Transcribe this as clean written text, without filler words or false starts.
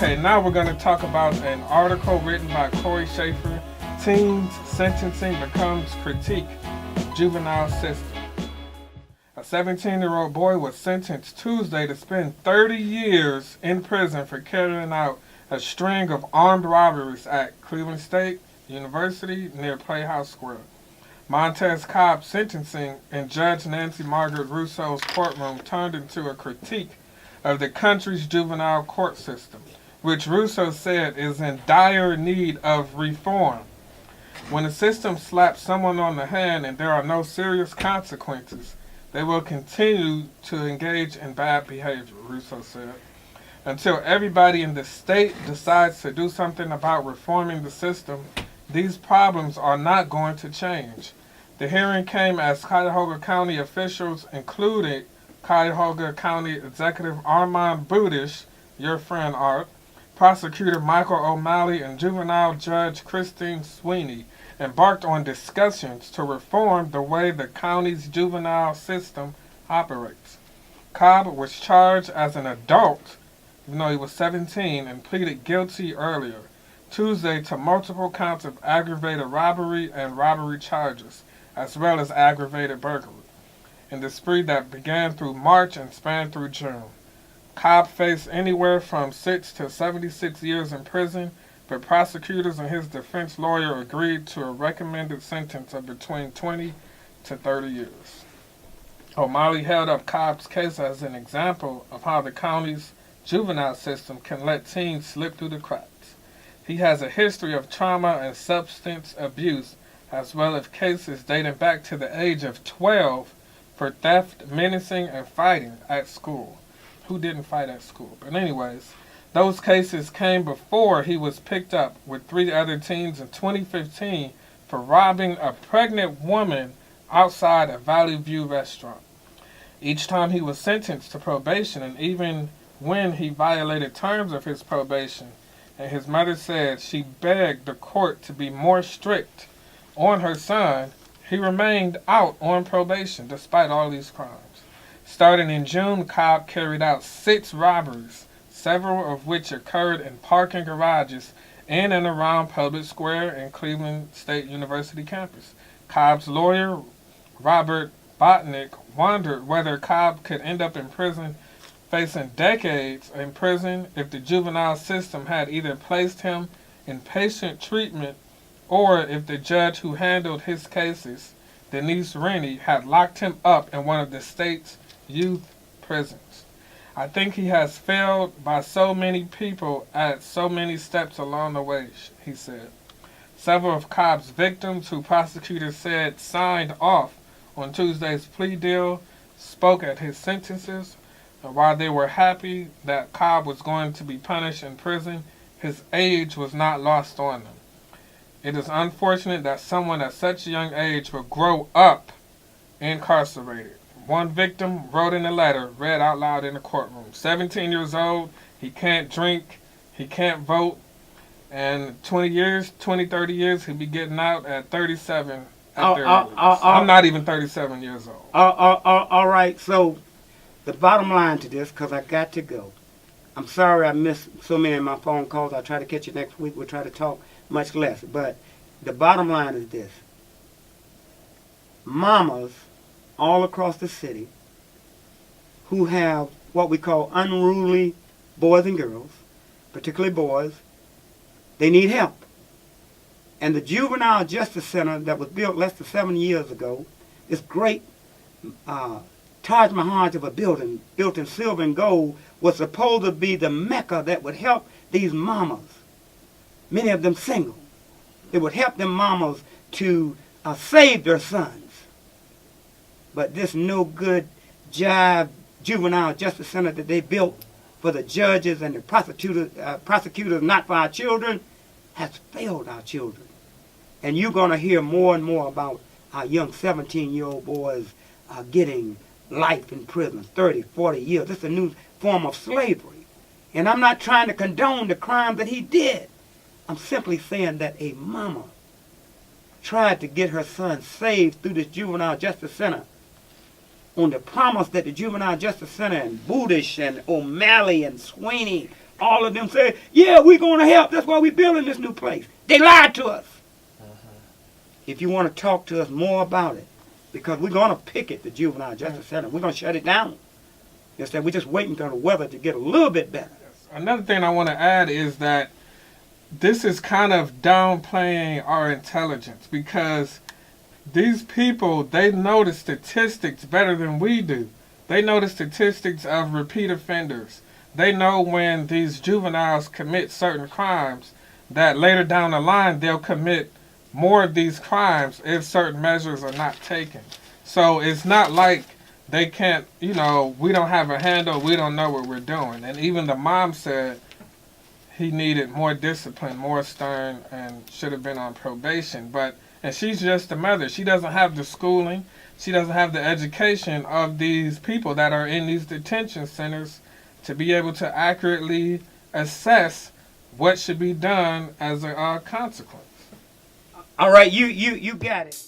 Okay, now we're going to talk about an article written by Corey Schaefer. Teens sentencing becomes critique. Juvenile system. A 17-year-old boy was sentenced Tuesday to spend 30 years in prison for carrying out a string of armed robberies at Cleveland State University near Playhouse Square. Montez Cobb's sentencing in Judge Nancy Margaret Russo's courtroom turned into a critique of the country's juvenile court system, which Russo said is in dire need of reform. When the system slaps someone on the hand and there are no serious consequences, they will continue to engage in bad behavior, Russo said. Until everybody in the state decides to do something about reforming the system, these problems are not going to change. The hearing came as Cuyahoga County officials, including Cuyahoga County Executive Armand Budish, your friend Art, Prosecutor Michael O'Malley, and Juvenile Judge Christine Sweeney, embarked on discussions to reform the way the county's juvenile system operates. Cobb was charged as an adult, even though he was 17, and pleaded guilty earlier, Tuesday, to multiple counts of aggravated robbery and robbery charges, as well as aggravated burglary, in the spree that began through March and spanned through June. Cobb faced anywhere from 6 to 76 years in prison, but prosecutors and his defense lawyer agreed to a recommended sentence of between 20 to 30 years. O'Malley held up Cobb's case as an example of how the county's juvenile system can let teens slip through the cracks. He has a history of trauma and substance abuse, as well as cases dating back to the age of 12 for theft, menacing, and fighting at school. Who didn't fight at school? But anyways, those cases came before he was picked up with 3 other teens in 2015 for robbing a pregnant woman outside a Valley View restaurant. Each time he was sentenced to probation, and even when he violated terms of his probation, and his mother said she begged the court to be more strict on her son, he remained out on probation despite all these crimes. Starting in June, Cobb carried out 6 robberies, several of which occurred in parking garages in and around Public Square and Cleveland State University campus. Cobb's lawyer, Robert Botnick, wondered whether Cobb could end up in prison, facing decades in prison, if the juvenile system had either placed him in patient treatment or if the judge who handled his cases, Denise Rennie, had locked him up in one of the state's youth prisons. I think he has failed by so many people at so many steps along the way, he said. Several of Cobb's victims, who prosecutors said signed off on Tuesday's plea deal, spoke at his sentences. And while they were happy that Cobb was going to be punished in prison, his age was not lost on them. It is unfortunate that someone at such a young age will grow up incarcerated. One victim wrote in a letter, read out loud in the courtroom. 17 years old, he can't drink, he can't vote, and 30 years, he'll be getting out at 37 I'm not even 37 years old. All right, so the bottom line to this, because I got to go. I'm sorry I missed so many of my phone calls. I'll try to catch you next week. We'll try to talk much less. But the bottom line is this. Mamas all across the city who have what we call unruly boys and girls, particularly boys, they need help. And the Juvenile Justice Center that was built less than 7 years ago, this great Taj Mahal of a building built in silver and gold, was supposed to be the Mecca that would help these mamas, many of them single. It would help them mamas to save their sons. But this no good jive Juvenile Justice Center that they built for the judges and the prosecutors, not for our children, has failed our children. And you're going to hear more and more about our young 17-year-old boys getting life in prison, 30, 40 years. This is a new form of slavery. And I'm not trying to condone the crime that he did. I'm simply saying that a mama tried to get her son saved through this Juvenile Justice Center on the promise that the Juvenile Justice Center and Budish and O'Malley and Sweeney all of them said, yeah, we're going to help. That's why we're building this new place. They lied to us. If you want to talk to us more about it, because we're going to picket the Juvenile Justice Center. We're going to shut it down. Instead, we're just waiting for the weather to get a little bit better. Another thing I want to add is that this is kind of downplaying our intelligence, because these people, they know the statistics better than we do. They know the statistics of repeat offenders. They know when these juveniles commit certain crimes that later down the line they'll commit more of these crimes if certain measures are not taken. So it's not like they can't, we don't have a handle, we don't know what we're doing. And even the mom said he needed more discipline, more stern, and should have been on probation. And she's just a mother. She doesn't have the schooling, she doesn't have the education of these people that are in these detention centers to be able to accurately assess what should be done as a consequence. All right, you got it.